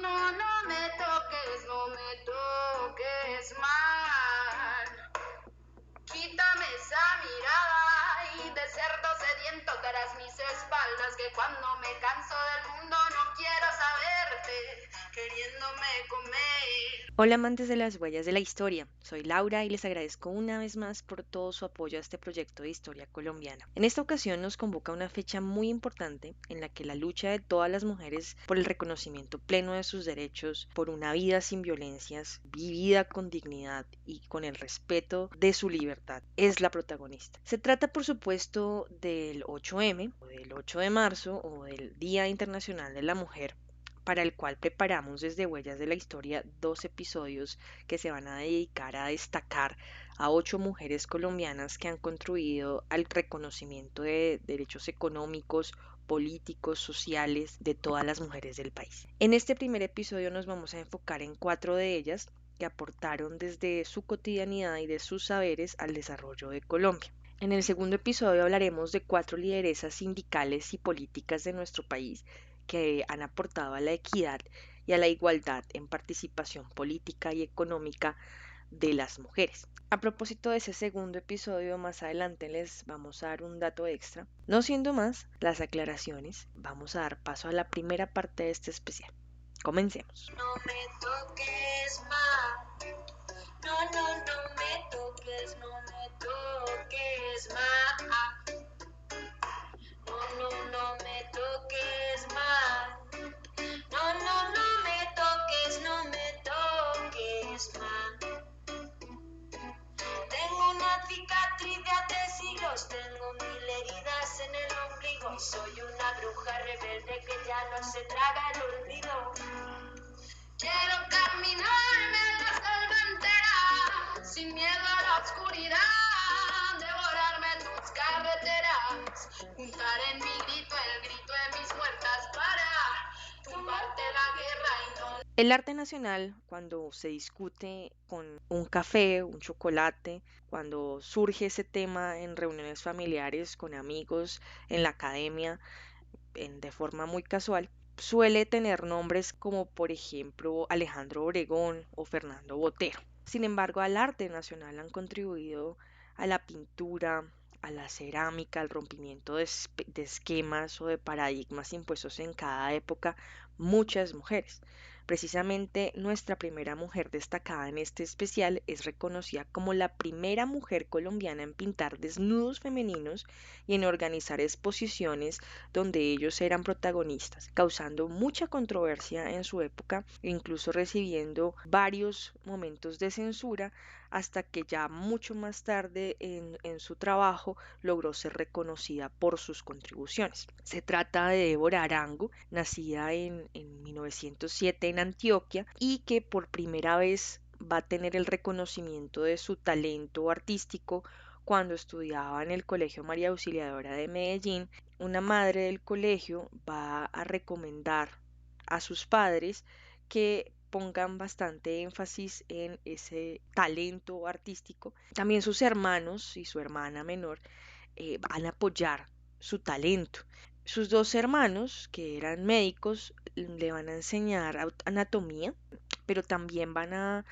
no, no me toques mal. Quítame esa mirada y de cerdo sediento darás mis espaldas, que cuando me canso del mundo no quiero saberte, queriéndome comer. Hola amantes de las huellas de la historia, soy Laura y les agradezco una vez más por todo su apoyo a este proyecto de historia colombiana. En esta ocasión nos convoca una fecha muy importante en la que la lucha de todas las mujeres por el reconocimiento pleno de sus derechos, por una vida sin violencias, vivida con dignidad y con el respeto de su libertad, es la protagonista. Se trata por supuesto del 8M, o del 8 de marzo, o del Día Internacional de la Mujer, para el cual preparamos desde Huellas de la Historia 2 episodios que se van a dedicar a destacar a 8 mujeres colombianas que han contribuido al reconocimiento de derechos económicos, políticos, sociales de todas las mujeres del país. En este primer episodio nos vamos a enfocar en 4 de ellas que aportaron desde su cotidianidad y de sus saberes al desarrollo de Colombia. En el segundo episodio hablaremos de 4 lideresas sindicales y políticas de nuestro país que han aportado a la equidad y a la igualdad en participación política y económica de las mujeres. A propósito de ese segundo episodio, más adelante les vamos a dar un dato extra. No siendo más las aclaraciones, vamos a dar paso a la primera parte de este especial. Comencemos. No me toques más, no me toques, no me toques más. No me toques más. No me toques más. Tengo una cicatriz de hace siglos, tengo 1000 heridas en el ombligo y soy una bruja rebelde que ya no se traga el olvido. Quiero caminarme en la selva entera, sin miedo a la oscuridad, devorarme tus carreteras, juntar en mi grito el grito de mis muertas para tumbarte la guerra y no. El arte nacional, cuando se discute con un café, un chocolate, cuando surge ese tema en reuniones familiares, con amigos, en la academia, de forma muy casual, suele tener nombres como por ejemplo Alejandro Obregón o Fernando Botero. Sin embargo, al arte nacional han contribuido a la pintura, a la cerámica, al rompimiento de esquemas o de paradigmas impuestos en cada época muchas mujeres. Precisamente nuestra primera mujer destacada en este especial es reconocida como la primera mujer colombiana en pintar desnudos femeninos y en organizar exposiciones donde ellos eran protagonistas, causando mucha controversia en su época e incluso recibiendo varios momentos de censura hasta que ya mucho más tarde en su trabajo logró ser reconocida por sus contribuciones. Se trata de Débora Arango, nacida en 1907 en Antioquia y que por primera vez va a tener el reconocimiento de su talento artístico cuando estudiaba en el Colegio María Auxiliadora de Medellín. Una madre del colegio va a recomendar a sus padres que pongan bastante énfasis en ese talento artístico. También sus hermanos y su hermana menor van a apoyar su talento. Sus 2 hermanos, que eran médicos, le van a enseñar anatomía, pero también van a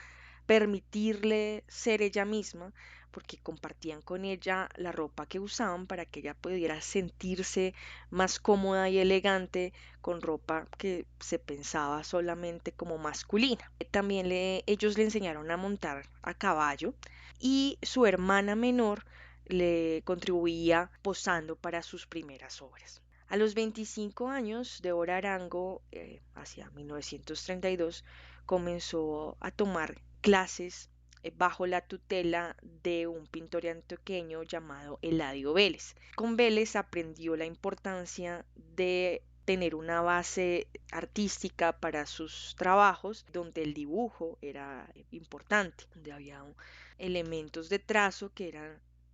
permitirle ser ella misma, porque compartían con ella la ropa que usaban para que ella pudiera sentirse más cómoda y elegante con ropa que se pensaba solamente como masculina. También ellos le enseñaron a montar a caballo y su hermana menor le contribuía posando para sus primeras obras. A los 25 años, Débora Arango, hacia 1932, comenzó a tomar clases bajo la tutela de un pintor antioqueño llamado Eladio Vélez. Con Vélez aprendió la importancia de tener una base artística para sus trabajos, donde el dibujo era importante, donde había elementos de trazo que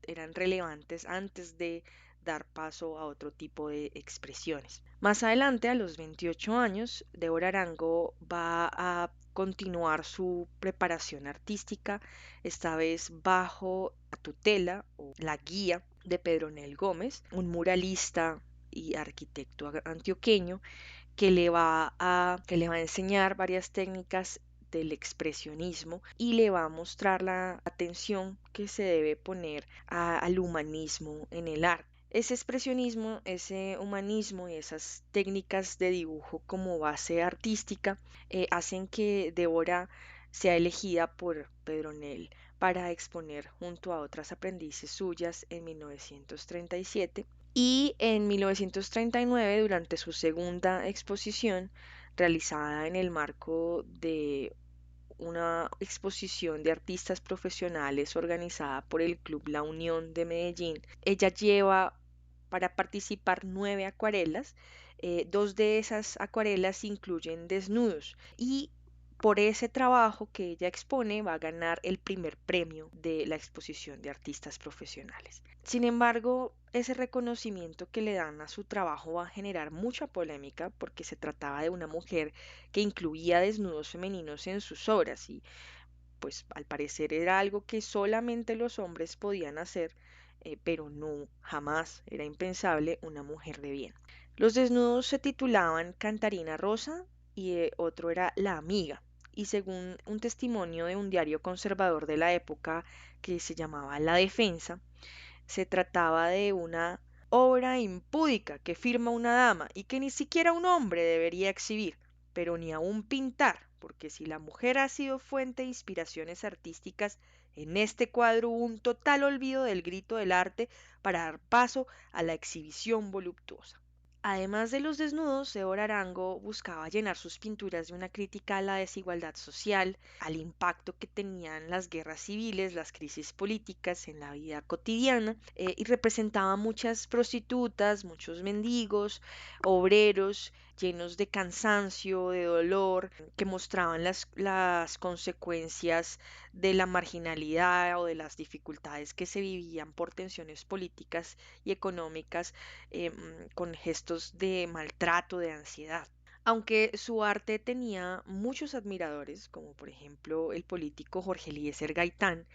eran relevantes antes de dar paso a otro tipo de expresiones. Más adelante, a los 28 años, Débora Arango va a continuar su preparación artística, esta vez bajo la tutela o la guía de Pedro Nel Gómez, un muralista y arquitecto antioqueño que le va a enseñar varias técnicas del expresionismo y le va a mostrar la atención que se debe poner al humanismo en el arte. Ese expresionismo, ese humanismo y esas técnicas de dibujo como base artística hacen que Débora sea elegida por Pedronell para exponer junto a otras aprendices suyas en 1937 y en 1939, durante su segunda exposición, realizada en el marco de una exposición de artistas profesionales organizada por el Club La Unión de Medellín, ella lleva para participar 9 acuarelas. Dos de esas acuarelas incluyen desnudos y por ese trabajo que ella expone va a ganar el primer premio de la exposición de artistas profesionales. Sin embargo, ese reconocimiento que le dan a su trabajo va a generar mucha polémica porque se trataba de una mujer que incluía desnudos femeninos en sus obras y pues al parecer era algo que solamente los hombres podían hacer, pero no, jamás era impensable una mujer de bien. Los desnudos se titulaban Cantarina Rosa y otro era La Amiga. Y según un testimonio de un diario conservador de la época que se llamaba La Defensa, se trataba de una obra impúdica que firma una dama y que ni siquiera un hombre debería exhibir, pero ni aún pintar, porque si la mujer ha sido fuente de inspiraciones artísticas, en este cuadro hubo un total olvido del grito del arte para dar paso a la exhibición voluptuosa. Además de los desnudos, Débora Arango buscaba llenar sus pinturas de una crítica a la desigualdad social, al impacto que tenían las guerras civiles, las crisis políticas en la vida cotidiana, y representaba muchas prostitutas, muchos mendigos, obreros llenos de cansancio, de dolor, que mostraban las consecuencias de la marginalidad o de las dificultades que se vivían por tensiones políticas y económicas con gestos de maltrato, de ansiedad. Aunque su arte tenía muchos admiradores, como por ejemplo el político Jorge Eliezer Gaitán,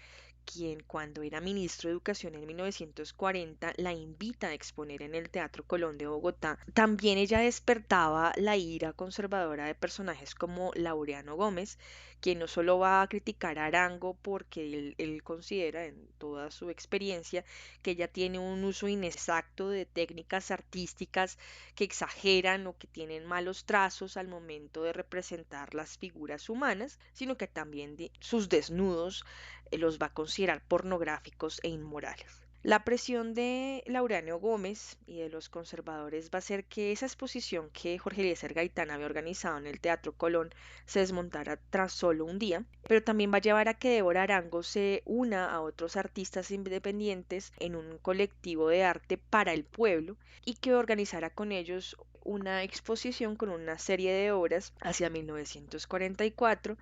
quien cuando era ministro de Educación en 1940 la invita a exponer en el Teatro Colón de Bogotá, también ella despertaba la ira conservadora de personajes como Laureano Gómez, quien no solo va a criticar a Arango porque él considera en toda su experiencia que ella tiene un uso inexacto de técnicas artísticas que exageran o que tienen malos trazos al momento de representar las figuras humanas, sino que también sus desnudos los va a considerar pornográficos e inmorales. La presión de Laureano Gómez y de los conservadores va a hacer que esa exposición que Jorge Eliezer Gaitán había organizado en el Teatro Colón se desmontara tras solo un día, pero también va a llevar a que Débora Arango se una a otros artistas independientes en un colectivo de arte para el pueblo y que organizara con ellos una exposición con una serie de obras hacia 1944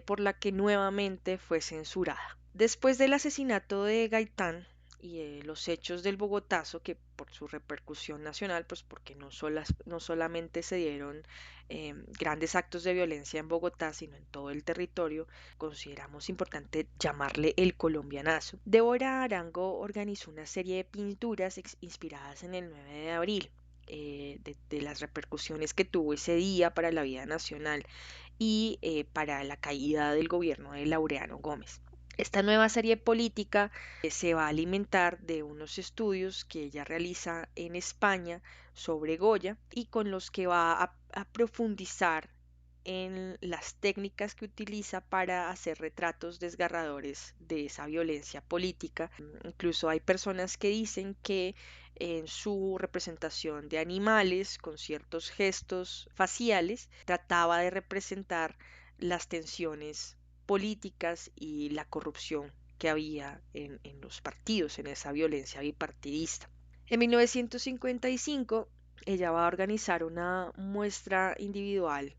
por la que nuevamente fue censurada. Después del asesinato de Gaitán y los hechos del Bogotazo, que por su repercusión nacional, pues porque no solamente se dieron grandes actos de violencia en Bogotá, sino en todo el territorio, consideramos importante llamarle el colombianazo. Débora Arango organizó una serie de pinturas inspiradas en el 9 de abril. De las repercusiones que tuvo ese día para la vida nacional y para la caída del gobierno de Laureano Gómez. Esta nueva serie política se va a alimentar de unos estudios que ella realiza en España sobre Goya y con los que va a profundizar en las técnicas que utiliza para hacer retratos desgarradores de esa violencia política. Incluso hay personas que dicen que en su representación de animales con ciertos gestos faciales trataba de representar las tensiones políticas y la corrupción que había en los partidos, en esa violencia bipartidista. En 1955 ella va a organizar una muestra individual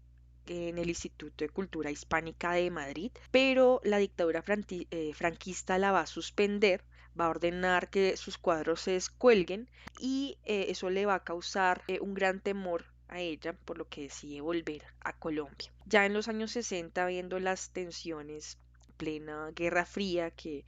en el Instituto de Cultura Hispánica de Madrid, pero la dictadura franquista la va a suspender, va a ordenar que sus cuadros se descuelguen y eso le va a causar un gran temor a ella, por lo que decide volver a Colombia. Ya en los años 60, viendo las tensiones plena Guerra Fría que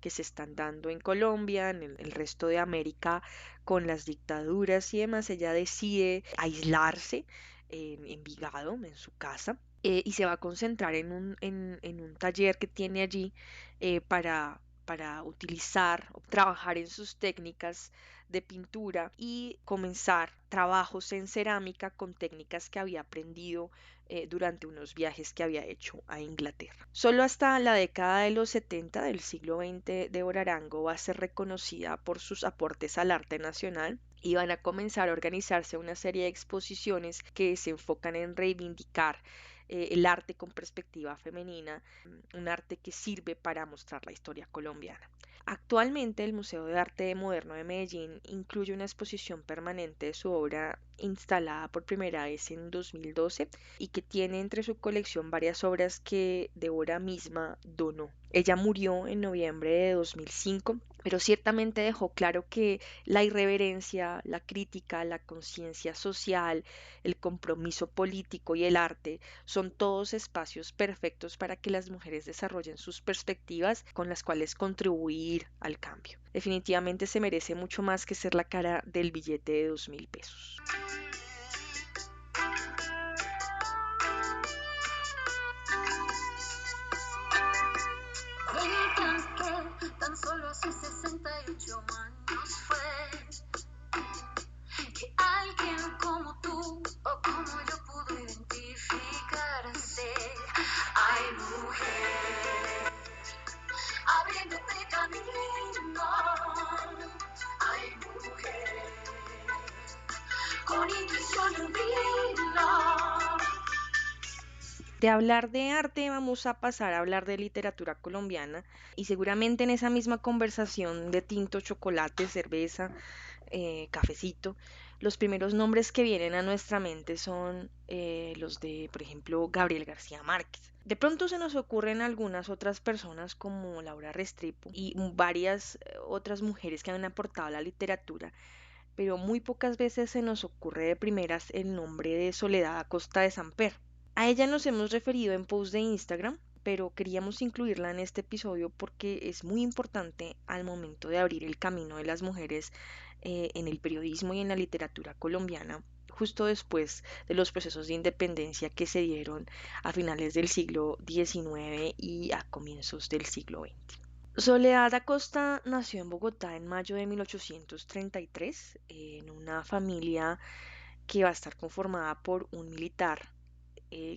se están dando en Colombia, en el resto de América, con las dictaduras y demás, ella decide aislarse en Envigado, en su casa, y se va a concentrar en un taller que tiene allí para utilizar o trabajar en sus técnicas de pintura y comenzar trabajos en cerámica con técnicas que había aprendido durante unos viajes que había hecho a Inglaterra. Solo hasta la década de los 70 del siglo XX, Débora Arango va a ser reconocida por sus aportes al arte nacional y van a comenzar a organizarse una serie de exposiciones que se enfocan en reivindicar el arte con perspectiva femenina, un arte que sirve para mostrar la historia colombiana. Actualmente el Museo de Arte Moderno de Medellín incluye una exposición permanente de su obra instalada por primera vez en 2012 y que tiene entre su colección varias obras que Débora misma donó. Ella murió en noviembre de 2005, pero ciertamente dejó claro que la irreverencia, la crítica, la conciencia social, el compromiso político y el arte son todos espacios perfectos para que las mujeres desarrollen sus perspectivas con las cuales contribuir al cambio. Definitivamente se merece mucho más que ser la cara del billete de 2.000 pesos. Cuentan que tan solo hace 68 años fue que alguien como tú o como yo pudo identificarse. Ay, mujer, abriéndote camino. Ay, mujer, con intuición y un vino. De hablar de arte vamos a pasar a hablar de literatura colombiana y seguramente en esa misma conversación de tinto, chocolate, cerveza, cafecito, los primeros nombres que vienen a nuestra mente son los de, por ejemplo, Gabriel García Márquez. De pronto se nos ocurren algunas otras personas como Laura Restrepo y varias otras mujeres que han aportado a la literatura, pero muy pocas veces se nos ocurre de primeras el nombre de Soledad Acosta de Samper. A ella nos hemos referido en post de Instagram, pero queríamos incluirla en este episodio porque es muy importante al momento de abrir el camino de las mujeres en el periodismo y en la literatura colombiana, justo después de los procesos de independencia que se dieron a finales del siglo XIX y a comienzos del siglo XX. Soledad Acosta nació en Bogotá en mayo de 1833 en una familia que va a estar conformada por un militar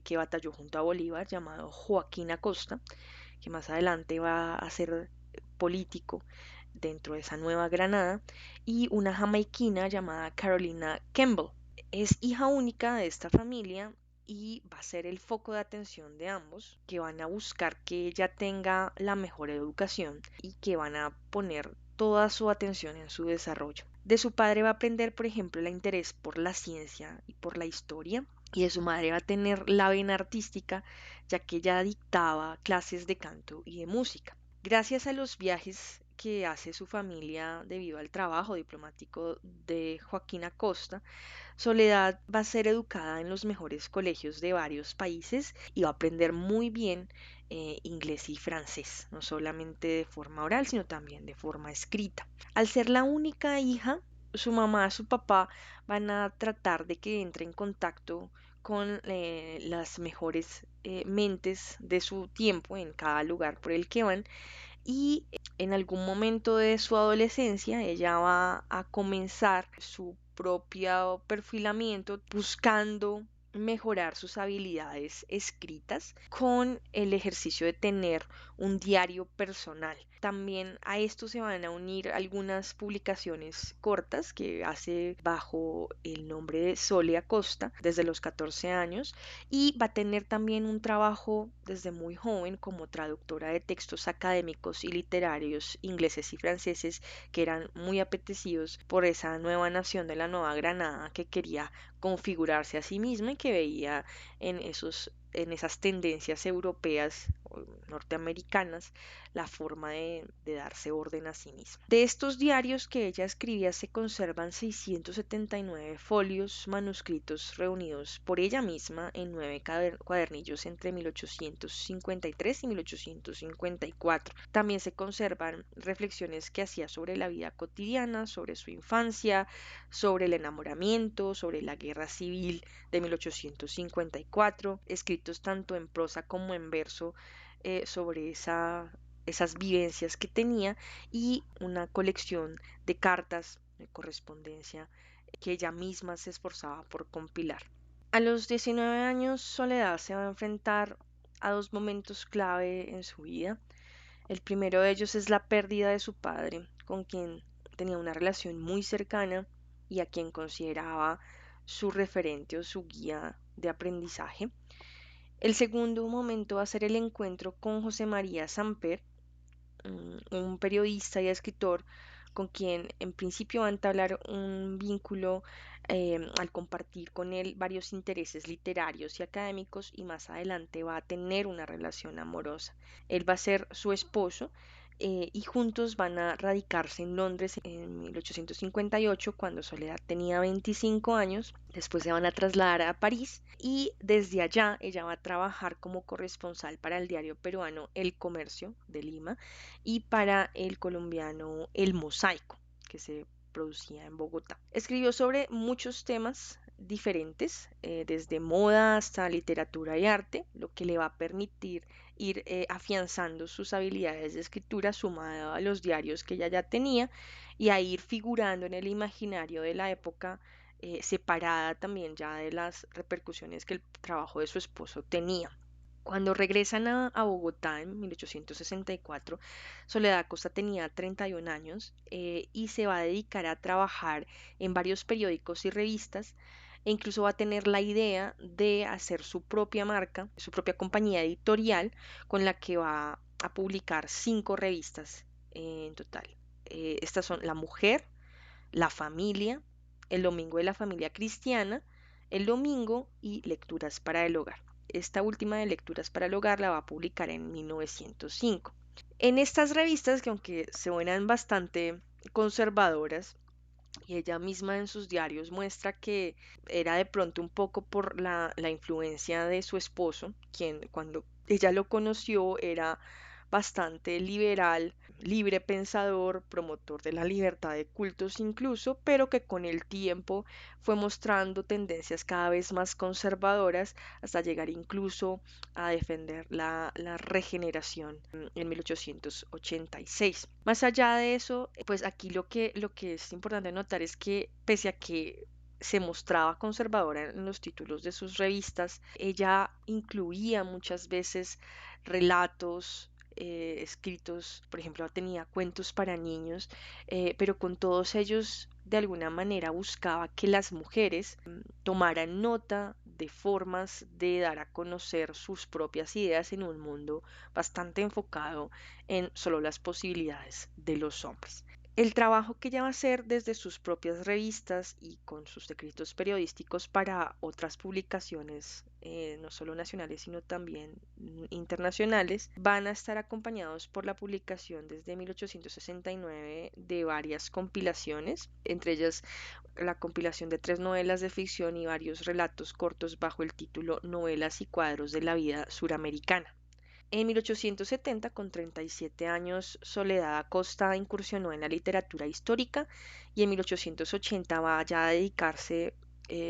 que batalló junto a Bolívar llamado Joaquín Acosta, que más adelante va a ser político dentro de esa Nueva Granada, y una jamaiquina llamada Carolina Campbell. Es hija única de esta familia y va a ser el foco de atención de ambos, que van a buscar que ella tenga la mejor educación y que van a poner toda su atención en su desarrollo. De su padre va a aprender, por ejemplo, el interés por la ciencia y por la historia, y de su madre va a tener la vena artística, ya que ella dictaba clases de canto y de música. Gracias a los viajes que hace su familia debido al trabajo diplomático de Joaquín Acosta, Soledad va a ser educada en los mejores colegios de varios países y va a aprender muy bien inglés y francés, no solamente de forma oral, sino también de forma escrita. Al ser la única hija, su mamá y su papá van a tratar de que entre en contacto con las mejores mentes de su tiempo en cada lugar por el que van y en algún momento de su adolescencia ella va a comenzar su propio perfilamiento buscando mejorar sus habilidades escritas con el ejercicio de tener un diario personal. También a esto se van a unir algunas publicaciones cortas que hace bajo el nombre de Sole Acosta desde los 14 años y va a tener también un trabajo desde muy joven como traductora de textos académicos y literarios ingleses y franceses que eran muy apetecidos por esa nueva nación de la Nueva Granada que quería configurarse a sí misma y que veía en esas tendencias europeas norteamericanas la forma de darse orden a sí misma. De estos diarios que ella escribía se conservan 679 folios manuscritos reunidos por ella misma en 9 cuadernillos entre 1853 y 1854. También se conservan reflexiones que hacía sobre la vida cotidiana, sobre su infancia, sobre el enamoramiento, sobre la guerra civil de 1854, escritos tanto en prosa como en verso sobre esas vivencias que tenía y una colección de cartas de correspondencia que ella misma se esforzaba por compilar. A los 19 años, Soledad se va a enfrentar a dos momentos clave en su vida. El primero de ellos es la pérdida de su padre, con quien tenía una relación muy cercana y a quien consideraba su referente o su guía de aprendizaje. El segundo momento va a ser el encuentro con José María Samper, un periodista y escritor con quien en principio va a entablar un vínculo al compartir con él varios intereses literarios y académicos y más adelante va a tener una relación amorosa. Él va a ser su esposo y juntos van a radicarse en Londres en 1858 cuando Soledad tenía 25 años. Después se van a trasladar a París y desde allá ella va a trabajar como corresponsal para el diario peruano El Comercio de Lima y para el colombiano El Mosaico, que se producía en Bogotá. Escribió sobre muchos temas diferentes, desde moda hasta literatura y arte, lo que le va a permitir ir afianzando sus habilidades de escritura sumado a los diarios que ella ya tenía y a ir figurando en el imaginario de la época, separada también ya de las repercusiones que el trabajo de su esposo tenía. Cuando regresan a Bogotá en 1864, Soledad Acosta tenía 31 años y se va a dedicar a trabajar en varios periódicos y revistas e incluso va a tener la idea de hacer su propia marca, su propia compañía editorial con la que va a publicar 5 revistas en total. Estas son La Mujer, La Familia, El Domingo de la Familia Cristiana, El Domingo y Lecturas para el Hogar. Esta última de Lecturas para el Hogar la va a publicar en 1905. En estas revistas, que aunque se suenan bastante conservadoras, y ella misma en sus diarios muestra que era de pronto un poco por la influencia de su esposo, quien cuando ella lo conoció era bastante liberal, libre pensador, promotor de la libertad de cultos incluso, pero que con el tiempo fue mostrando tendencias cada vez más conservadoras hasta llegar incluso a defender la regeneración en 1886. Más allá de eso, pues aquí lo que es importante notar es que pese a que se mostraba conservadora en los títulos de sus revistas, ella incluía muchas veces relatos escritos, por ejemplo, tenía cuentos para niños, pero con todos ellos de alguna manera buscaba que las mujeres tomaran nota de formas de dar a conocer sus propias ideas en un mundo bastante enfocado en solo las posibilidades de los hombres. El trabajo que ella va a hacer desde sus propias revistas y con sus escritos periodísticos para otras publicaciones, no solo nacionales, sino también internacionales, van a estar acompañados por la publicación desde 1869 de varias compilaciones, entre ellas la compilación de 3 novelas de ficción y varios relatos cortos bajo el título Novelas y cuadros de la vida suramericana. En 1870, con 37 años, Soledad Acosta incursionó en la literatura histórica y en 1880 va ya a dedicarse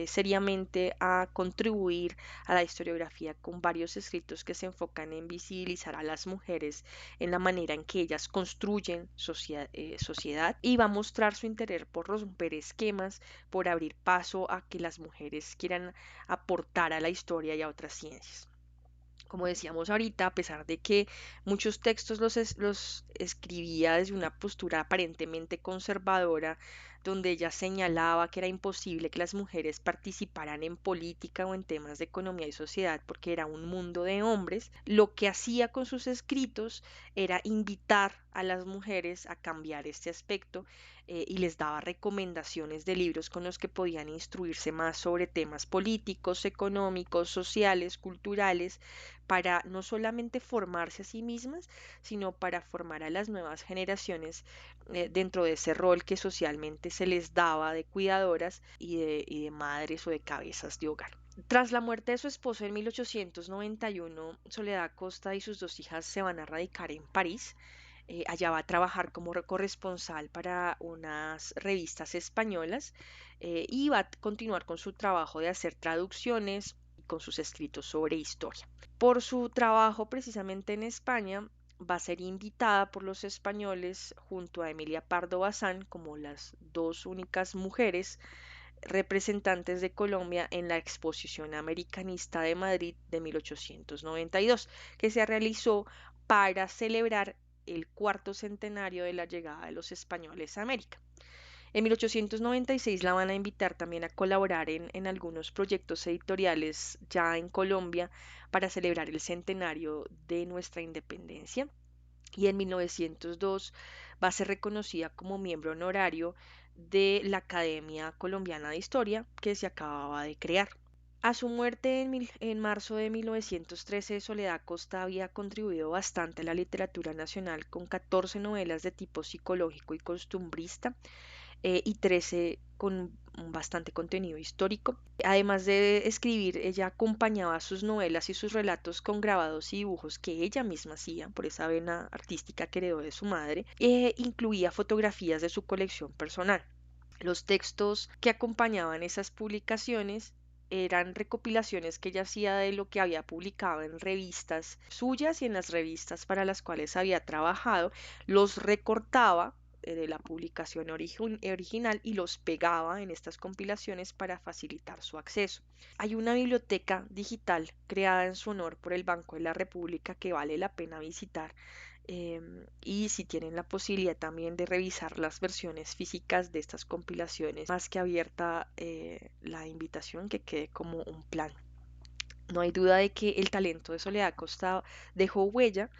seriamente a contribuir a la historiografía con varios escritos que se enfocan en visibilizar a las mujeres en la manera en que ellas construyen sociedad y va a mostrar su interés por romper esquemas, por abrir paso a que las mujeres quieran aportar a la historia y a otras ciencias. Como decíamos ahorita, a pesar de que muchos textos los escribía desde una postura aparentemente conservadora, donde ella señalaba que era imposible que las mujeres participaran en política o en temas de economía y sociedad porque era un mundo de hombres. Lo que hacía con sus escritos era invitar a las mujeres a cambiar este aspecto, y les daba recomendaciones de libros con los que podían instruirse más sobre temas políticos, económicos, sociales, culturales, para no solamente formarse a sí mismas, sino para formar a las nuevas generaciones dentro de ese rol que socialmente se les daba de cuidadoras y de madres o de cabezas de hogar. Tras la muerte de su esposo en 1891, Soledad Costa y sus dos hijas se van a radicar en París. Allá va a trabajar como corresponsal para unas revistas españolas, y va a continuar con su trabajo de hacer traducciones y con sus escritos sobre historia. Por su trabajo precisamente en España, va a ser invitada por los españoles junto a Emilia Pardo Bazán como las dos únicas mujeres representantes de Colombia en la Exposición Americanista de Madrid de 1892, que se realizó para celebrar el cuarto centenario de la llegada de los españoles a América. En 1896 la van a invitar también a colaborar en algunos proyectos editoriales ya en Colombia para celebrar el centenario de nuestra independencia, y en 1902 va a ser reconocida como miembro honorario de la Academia Colombiana de Historia que se acababa de crear. A su muerte en marzo de 1913, Soledad Costa había contribuido bastante a la literatura nacional con 14 novelas de tipo psicológico y costumbrista, y 13 con bastante contenido histórico. Además de escribir, ella acompañaba sus novelas y sus relatos con grabados y dibujos que ella misma hacía, por esa vena artística que heredó de su madre, e incluía fotografías de su colección personal. Los textos que acompañaban esas publicaciones eran recopilaciones que ella hacía de lo que había publicado en revistas suyas y en las revistas para las cuales había trabajado, los recortaba de la publicación original y los pegaba en estas compilaciones para facilitar su acceso. Hay una biblioteca digital creada en su honor por el Banco de la República que vale la pena visitar, y si tienen la posibilidad también de revisar las versiones físicas de estas compilaciones, más que abierta la invitación que quede como un plan. No hay duda de que el talento de Soledad Costa dejó huella,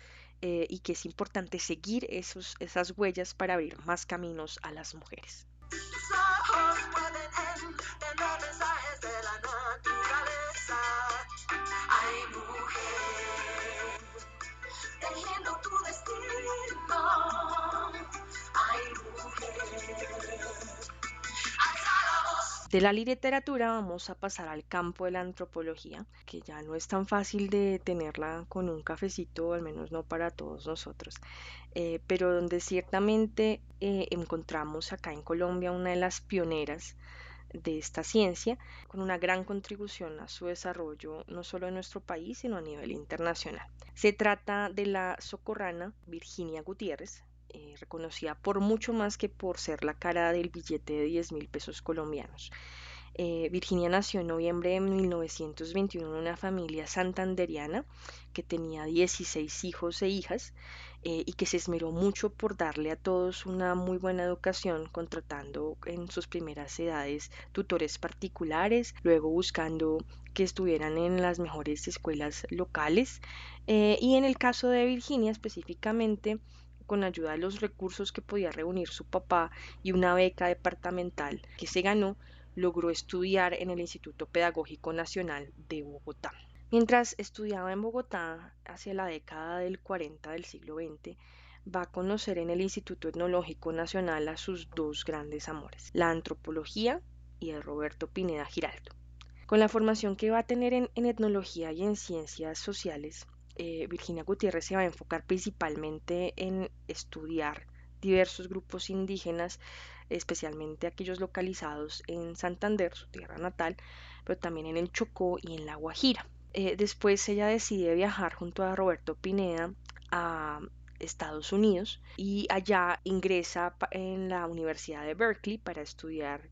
y que es importante seguir esas huellas para abrir más caminos a las mujeres. Tus ojos pueden entender mensajes de la naturaleza. Ay, mujer, tejiendo tu destino. Ay, mujer, alza la voz. De la literatura vamos a pasar al campo de la antropología, que ya no es tan fácil de tenerla con un cafecito, al menos no para todos nosotros, pero donde ciertamente encontramos acá en Colombia una de las pioneras de esta ciencia, con una gran contribución a su desarrollo no solo en nuestro país, sino a nivel internacional. Se trata de la socorrana Virginia Gutiérrez, reconocida por mucho más que por ser la cara del billete de 10.000 pesos colombianos. Virginia nació en noviembre de 1921 en una familia santanderiana que tenía 16 hijos e hijas, y que se esmeró mucho por darle a todos una muy buena educación, contratando en sus primeras edades tutores particulares, luego buscando que estuvieran en las mejores escuelas locales, y en el caso de Virginia específicamente, con ayuda de los recursos que podía reunir su papá y una beca departamental que se ganó, logró estudiar en el Instituto Pedagógico Nacional de Bogotá. Mientras estudiaba en Bogotá, hacia la década del 40 del siglo XX, va a conocer en el Instituto Etnológico Nacional a sus dos grandes amores, la antropología y el Roberto Pineda Giraldo. Con la formación que va a tener en etnología y en ciencias sociales, Virginia Gutiérrez se va a enfocar principalmente en estudiar diversos grupos indígenas, especialmente aquellos localizados en Santander, su tierra natal, pero también en el Chocó y en La Guajira. Después ella decide viajar junto a Roberto Pineda a Estados Unidos y allá ingresa en la Universidad de Berkeley para estudiar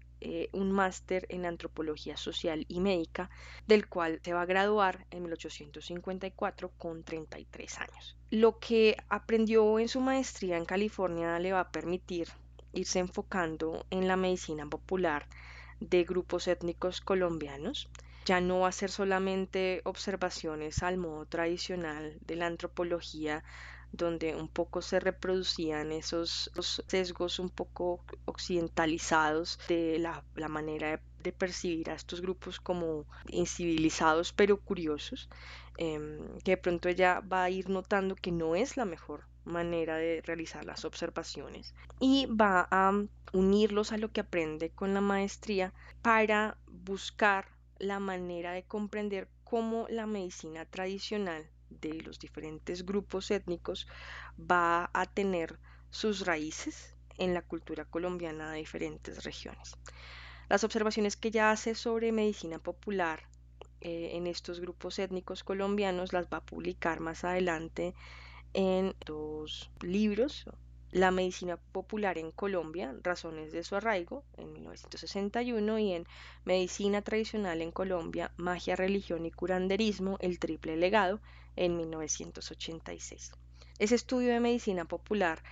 un máster en antropología social y médica, del cual se va a graduar en 1854 con 33 años. Lo que aprendió en su maestría en California le va a permitir irse enfocando en la medicina popular de grupos étnicos colombianos. Ya no va a ser solamente observaciones al modo tradicional de la antropología, donde un poco se reproducían esos sesgos un poco occidentalizados de la manera de percibir a estos grupos como incivilizados pero curiosos, que de pronto ella va a ir notando que no es la mejor manera de realizar las observaciones y va a unirlos a lo que aprende con la maestría para buscar la manera de comprender cómo la medicina tradicional de los diferentes grupos étnicos va a tener sus raíces en la cultura colombiana de diferentes regiones. Las observaciones que ella hace sobre medicina popular en estos grupos étnicos colombianos las va a publicar más adelante en dos libros: La medicina popular en Colombia, razones de su arraigo, en 1961, y en Medicina tradicional en Colombia, magia, religión y curanderismo, el triple legado, en 1986. Ese estudio de medicina popular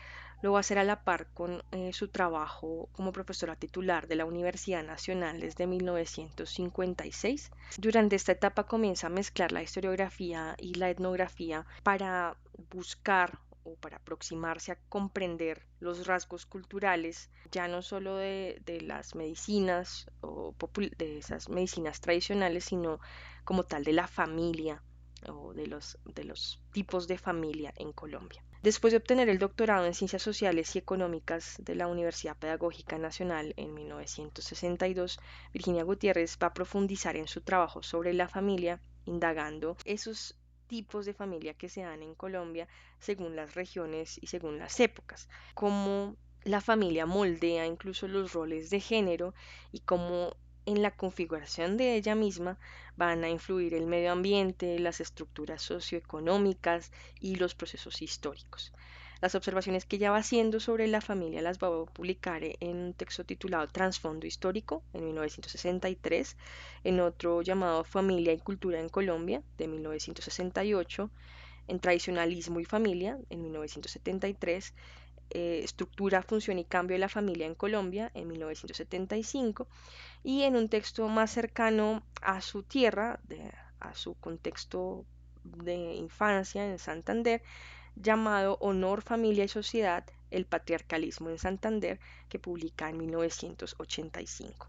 lo va a hacer a la par con su trabajo como profesora titular de la Universidad Nacional desde 1956. Durante esta etapa comienza a mezclar la historiografía y la etnografía para buscar o para aproximarse a comprender los rasgos culturales, ya no solo de las medicinas o de esas medicinas tradicionales, sino como tal de la familia o de los tipos de familia en Colombia. Después de obtener el doctorado en Ciencias Sociales y Económicas de la Universidad Pedagógica Nacional en 1962, Virginia Gutiérrez va a profundizar en su trabajo sobre la familia, indagando esos tipos de familia que se dan en Colombia según las regiones y según las épocas, cómo la familia moldea incluso los roles de género y cómo en la configuración de ella misma van a influir el medio ambiente, las estructuras socioeconómicas y los procesos históricos. Las observaciones que ella va haciendo sobre la familia las va a publicar en un texto titulado Trasfondo Histórico en 1963, en otro llamado Familia y Cultura en Colombia de 1968, en Tradicionalismo y Familia en 1973, Estructura, Función y Cambio de la Familia en Colombia en 1975, y en un texto más cercano a su tierra, a su contexto de infancia en Santander, llamado Honor, Familia y Sociedad, el patriarcalismo en Santander, que publica en 1985.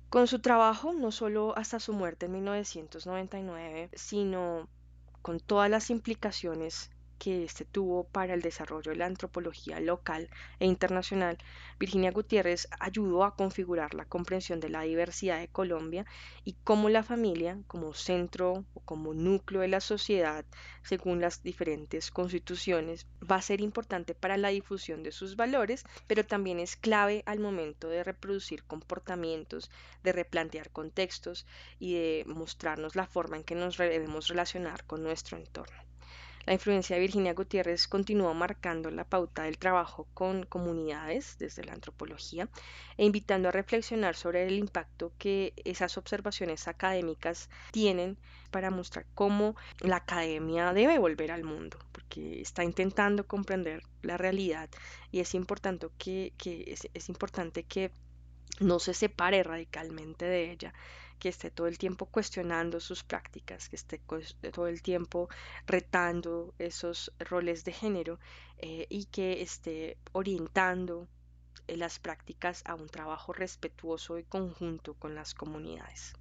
Con su trabajo, no solo hasta su muerte en 1999, sino con todas las implicaciones que este tuvo para el desarrollo de la antropología local e internacional, Virginia Gutiérrez ayudó a configurar la comprensión de la diversidad de Colombia y cómo la familia, como centro o como núcleo de la sociedad, según las diferentes constituciones, va a ser importante para la difusión de sus valores, pero también es clave al momento de reproducir comportamientos, de replantear contextos y de mostrarnos la forma en que nos debemos relacionar con nuestro entorno. La influencia de Virginia Gutiérrez continúa marcando la pauta del trabajo con comunidades desde la antropología e invitando a reflexionar sobre el impacto que esas observaciones académicas tienen para mostrar cómo la academia debe volver al mundo, porque está intentando comprender la realidad y es importante es importante que no se separe radicalmente de ella, que esté todo el tiempo cuestionando sus prácticas, que esté todo el tiempo retando esos roles de género, y que esté orientando las prácticas a un trabajo respetuoso y conjunto con las comunidades.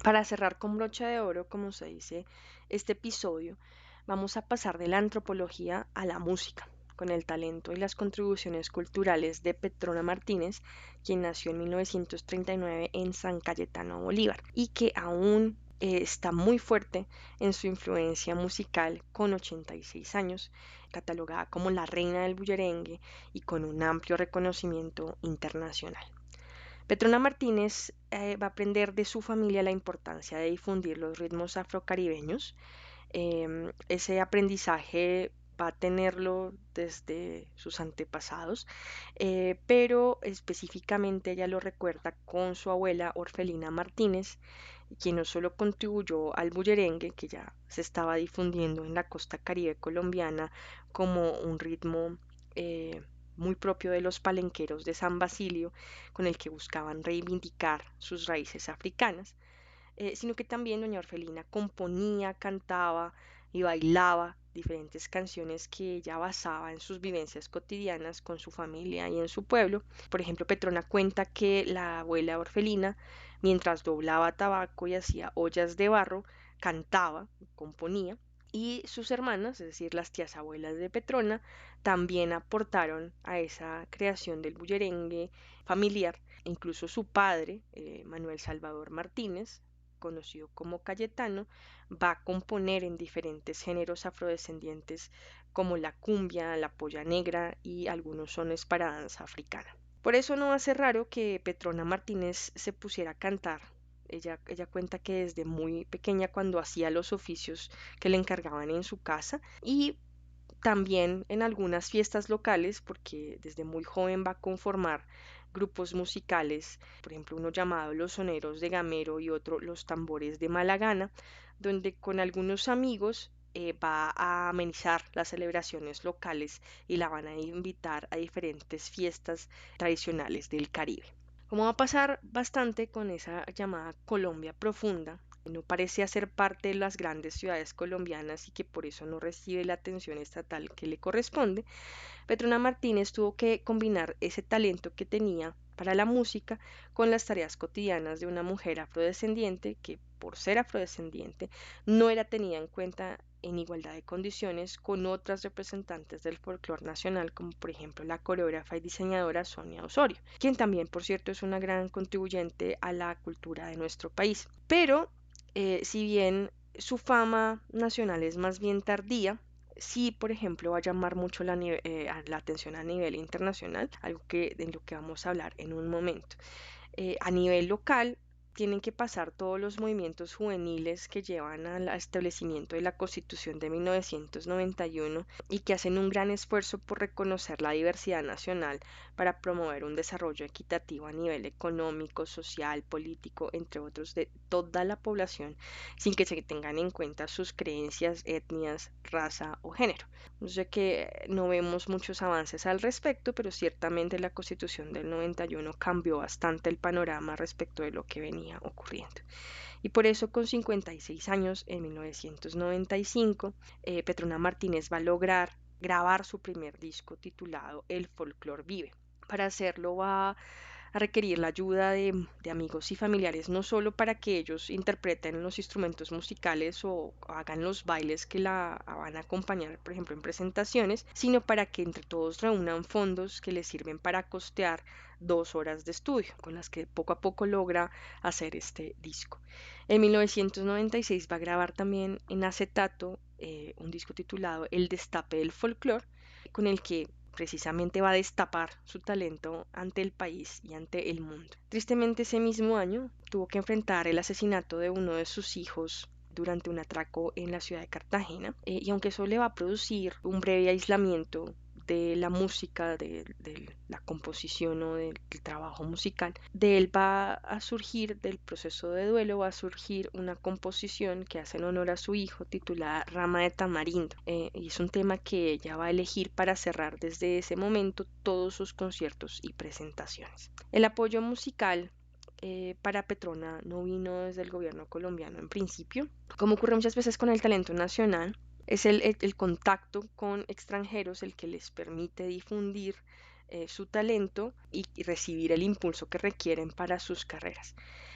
Para cerrar con brocha de oro, como se dice, este episodio, vamos a pasar de la antropología a la música, con el talento y las contribuciones culturales de Petrona Martínez, quien nació en 1939 en San Cayetano, Bolívar, y que aún está muy fuerte en su influencia musical con 86 años, catalogada como la reina del bullerengue y con un amplio reconocimiento internacional. Petrona Martínez va a aprender de su familia la importancia de difundir los ritmos afrocaribeños. Ese aprendizaje va a tenerlo desde sus antepasados, pero específicamente ella lo recuerda con su abuela Orfelina Martínez, quien no solo contribuyó al bullerengue, que ya se estaba difundiendo en la costa caribe colombiana como un ritmo muy propio de los palenqueros de San Basilio, con el que buscaban reivindicar sus raíces africanas, sino que también doña Orfelina componía, cantaba y bailaba diferentes canciones que ella basaba en sus vivencias cotidianas con su familia y en su pueblo. Por ejemplo, Petrona cuenta que la abuela Orfelina, mientras doblaba tabaco y hacía ollas de barro, cantaba, componía, y sus hermanas, es decir, las tías abuelas de Petrona, también aportaron a esa creación del bullerengue familiar. Incluso su padre, Manuel Salvador Martínez, conocido como Cayetano, va a componer en diferentes géneros afrodescendientes como la cumbia, la polla negra y algunos sones para danza africana. Por eso no va a ser raro que Petrona Martínez se pusiera a cantar. Ella cuenta que desde muy pequeña, cuando hacía los oficios que le encargaban en su casa, y también en algunas fiestas locales, porque desde muy joven va a conformar grupos musicales, por ejemplo uno llamado Los Soneros de Gamero y otro Los Tambores de Malagana, donde con algunos amigos va a amenizar las celebraciones locales y la van a invitar a diferentes fiestas tradicionales del Caribe. Como va a pasar bastante con esa llamada Colombia profunda, no parece hacer parte de las grandes ciudades colombianas y que por eso no recibe la atención estatal que le corresponde, Petrona Martínez tuvo que combinar ese talento que tenía para la música con las tareas cotidianas de una mujer afrodescendiente que, por ser afrodescendiente, no era tenida en cuenta en igualdad de condiciones con otras representantes del folclore nacional, como por ejemplo la coreógrafa y diseñadora Sonia Osorio, quien también, por cierto, es una gran contribuyente a la cultura de nuestro país. Pero, si bien su fama nacional es más bien tardía, sí, por ejemplo, va a llamar mucho la atención a nivel internacional, algo de lo que vamos a hablar en un momento. A nivel local, tienen que pasar todos los movimientos juveniles que llevan al establecimiento de la Constitución de 1991 y que hacen un gran esfuerzo por reconocer la diversidad nacional para promover un desarrollo equitativo a nivel económico, social, político, entre otros, de toda la población, sin que se tengan en cuenta sus creencias, etnias, raza o género. Yo sé que no vemos muchos avances al respecto, pero ciertamente la Constitución del 91 cambió bastante el panorama respecto de lo que venía ocurriendo. Y por eso, con 56 años, en 1995, Petrona Martínez va a lograr grabar su primer disco titulado El Folclor Vive. Para hacerlo va a requerir la ayuda de amigos y familiares, no solo para que ellos interpreten los instrumentos musicales o hagan los bailes que la van a acompañar, por ejemplo, en presentaciones, sino para que entre todos reúnan fondos que les sirven para costear 2 horas de estudio, con las que poco a poco logra hacer este disco. En 1996 va a grabar también en acetato un disco titulado El Destape del Folclor, con el que precisamente va a destapar su talento ante el país y ante el mundo. Tristemente, ese mismo año tuvo que enfrentar el asesinato de uno de sus hijos durante un atraco en la ciudad de Cartagena, y aunque eso le va a producir un breve aislamiento de la música, de la composición o del trabajo musical, de él va a surgir, del proceso de duelo, va a surgir una composición que hace en honor a su hijo titulada Rama de Tamarindo, y es un tema que ella va a elegir para cerrar desde ese momento todos sus conciertos y presentaciones. El apoyo musical para Petrona no vino desde el gobierno colombiano en principio. Como ocurre muchas veces con el talento nacional, es el contacto con extranjeros el que les permite difundir su talento y recibir el impulso que requieren para sus carreras.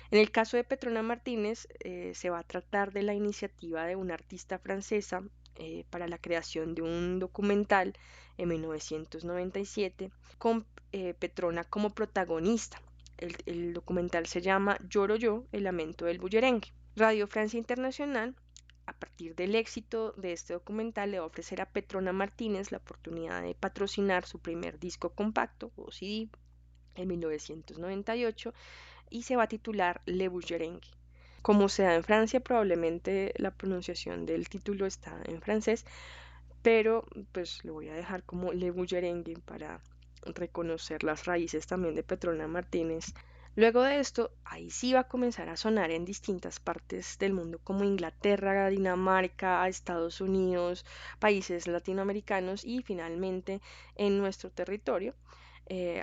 En el caso de Petrona Martínez, se va a tratar de la iniciativa de una artista francesa para la creación de un documental en 1997 con Petrona como protagonista. El documental se llama Lloro yo, el lamento del bullerengue. Radio Francia Internacional, a partir del éxito de este documental, le va a ofrecer a Petrona Martínez la oportunidad de patrocinar su primer disco compacto o CD, en 1998 y se va a titular Le Bullerengue. Como se da en Francia, probablemente la pronunciación del título está en francés, pero pues lo voy a dejar como Le Bullerengue para reconocer las raíces también de Petrona Martínez. Luego de esto, ahí sí va a comenzar a sonar en distintas partes del mundo como Inglaterra, Dinamarca, Estados Unidos, países latinoamericanos y finalmente en nuestro territorio,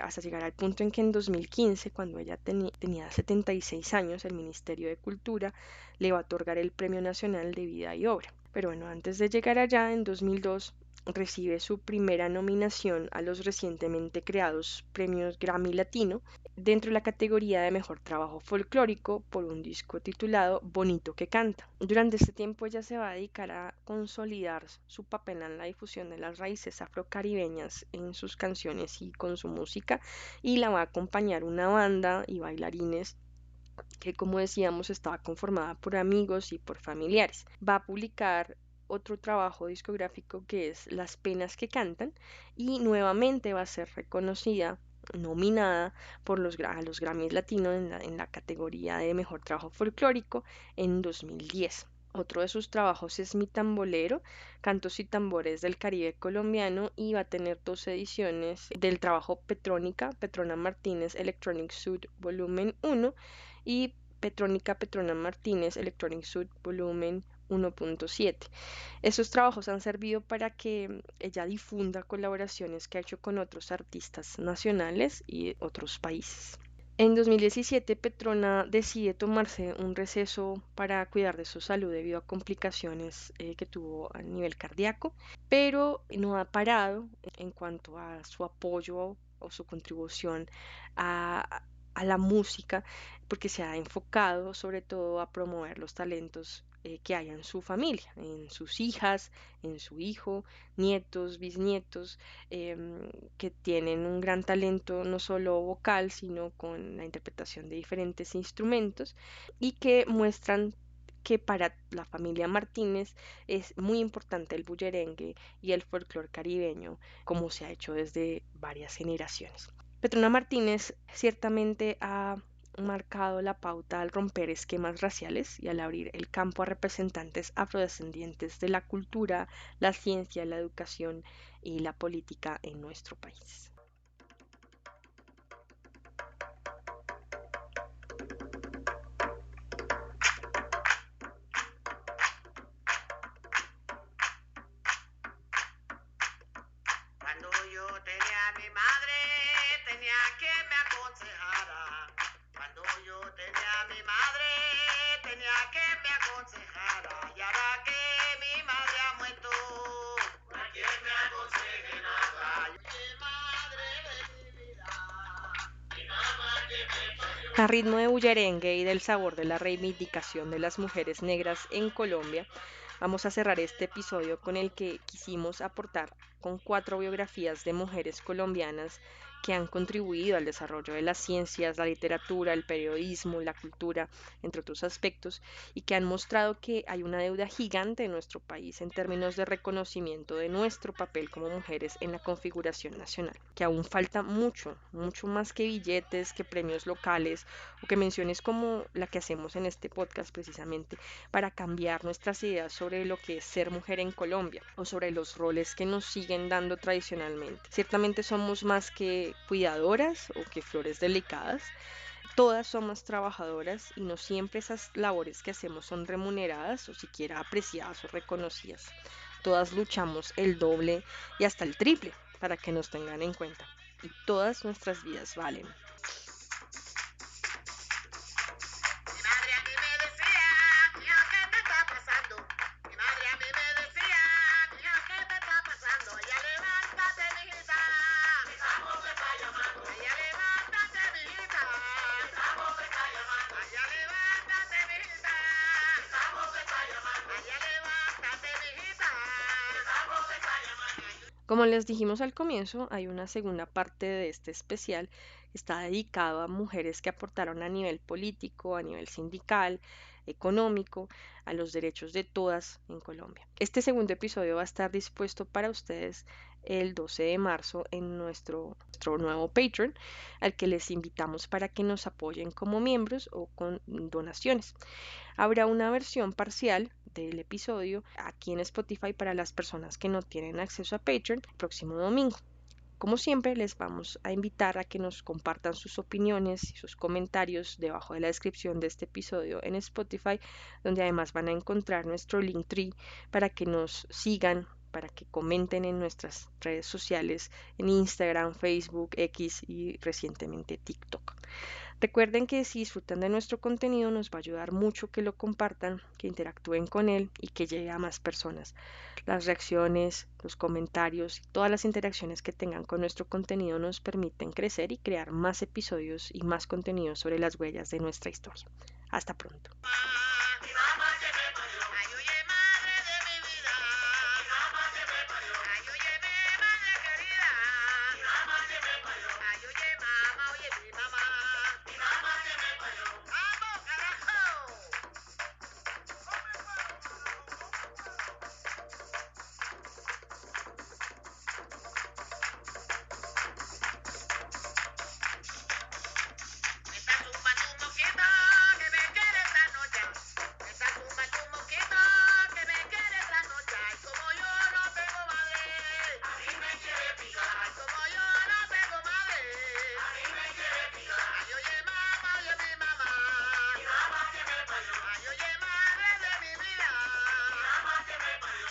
hasta llegar al punto en que en 2015, cuando ella tenía 76 años, el Ministerio de Cultura le va a otorgar el Premio Nacional de Vida y Obra. Pero bueno, antes de llegar allá, en 2002 recibe su primera nominación a los recientemente creados premios Grammy Latino dentro de la categoría de mejor trabajo folclórico por un disco titulado Bonito que canta. Durante este tiempo ella se va a dedicar a consolidar su papel en la difusión de las raíces afrocaribeñas en sus canciones y con su música, y la va a acompañar una banda y bailarines que, como decíamos, estaba conformada por amigos y por familiares. Va a publicar otro trabajo discográfico que es Las penas que cantan, y nuevamente va a ser reconocida, nominada por a los Grammys Latinos en la categoría de Mejor Trabajo Folclórico en 2010. Otro de sus trabajos es Mi Tambolero, Cantos y Tambores del Caribe colombiano, y va a tener dos ediciones del trabajo Petrónica, Petrona Martínez Electronic Suite Volumen 1 y Petrona Martínez Electronic Suite Volumen 1.7. Estos trabajos han servido para que ella difunda colaboraciones que ha hecho con otros artistas nacionales y otros países. En 2017, Petrona decide tomarse un receso para cuidar de su salud debido a complicaciones que tuvo a nivel cardíaco, pero no ha parado en cuanto a su apoyo o su contribución a, a la música, porque se ha enfocado sobre todo a promover los talentos que hay en su familia, en sus hijas, en su hijo, nietos, bisnietos, que tienen un gran talento no solo vocal, sino con la interpretación de diferentes instrumentos, y que muestran que para la familia Martínez es muy importante el bullerengue y el folclore caribeño, como se ha hecho desde varias generaciones. Petrona Martínez ciertamente ha marcado la pauta al romper esquemas raciales y al abrir el campo a representantes afrodescendientes de la cultura, la ciencia, la educación y la política en nuestro país. Cuando yo tenía a mi madre, tenía quien me aconsejara. Cuando yo tenía a mi madre, tenía quien me aconsejara. Y ahora que mi madre ha muerto, no hay quien me aconseje nada. Mi madre de mi vida, mi mamá que me parió. A ritmo de bullerengue y del sabor de la reivindicación de las mujeres negras en Colombia, vamos a cerrar este episodio con el que quisimos aportar con 4 biografías de mujeres colombianas que han contribuido al desarrollo de las ciencias, la literatura, el periodismo, la cultura, entre otros aspectos, y que han mostrado que hay una deuda gigante en nuestro país en términos de reconocimiento de nuestro papel como mujeres en la configuración nacional, que aún falta mucho, mucho más que billetes, que premios locales o que menciones como la que hacemos en este podcast precisamente, para cambiar nuestras ideas sobre lo que es ser mujer en Colombia o sobre los roles que nos siguen dando tradicionalmente. Ciertamente somos más que cuidadoras o que flores delicadas. Todas somos trabajadoras y no siempre esas labores que hacemos son remuneradas o siquiera apreciadas o reconocidas. Todas luchamos el doble y hasta el triple para que nos tengan en cuenta. Y todas nuestras vidas valen. Mi madre a mí me decía, mija, ¿qué te está pasando? Mi madre a mí me decía, mija, ¿qué te está pasando? Allá levántate, mijita. Esa voz te está llamando. Allá levántate, mijita. Esa voz te está llamando. Allá levántate, mijita. Esa voz te está llamando. Allá levántate, mijita. Esa voz te está llamando. Como les dijimos al comienzo, hay una segunda parte de este especial que está dedicado a mujeres que aportaron a nivel político, a nivel sindical, económico, a los derechos de todas en Colombia. Este segundo episodio va a estar dispuesto para ustedes el 12 de marzo en nuestro nuevo Patreon, al que les invitamos para que nos apoyen como miembros o con donaciones. Habrá una versión parcial del episodio aquí en Spotify para las personas que no tienen acceso a Patreon el próximo domingo. Como siempre, les vamos a invitar a que nos compartan sus opiniones y sus comentarios debajo de la descripción de este episodio en Spotify, donde además van a encontrar nuestro Linktree para que nos sigan, para que comenten en nuestras redes sociales, en Instagram, Facebook, X y recientemente TikTok. Recuerden que si disfrutan de nuestro contenido nos va a ayudar mucho que lo compartan, que interactúen con él y que llegue a más personas. Las reacciones, los comentarios y todas las interacciones que tengan con nuestro contenido nos permiten crecer y crear más episodios y más contenido sobre las huellas de nuestra historia. Hasta pronto.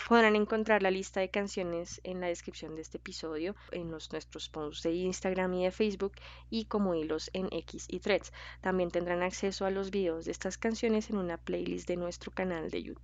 Podrán encontrar la lista de canciones en la descripción de este episodio, en nuestros posts de Instagram y de Facebook y como hilos en X y Threads. También tendrán acceso a los videos de estas canciones en una playlist de nuestro canal de YouTube.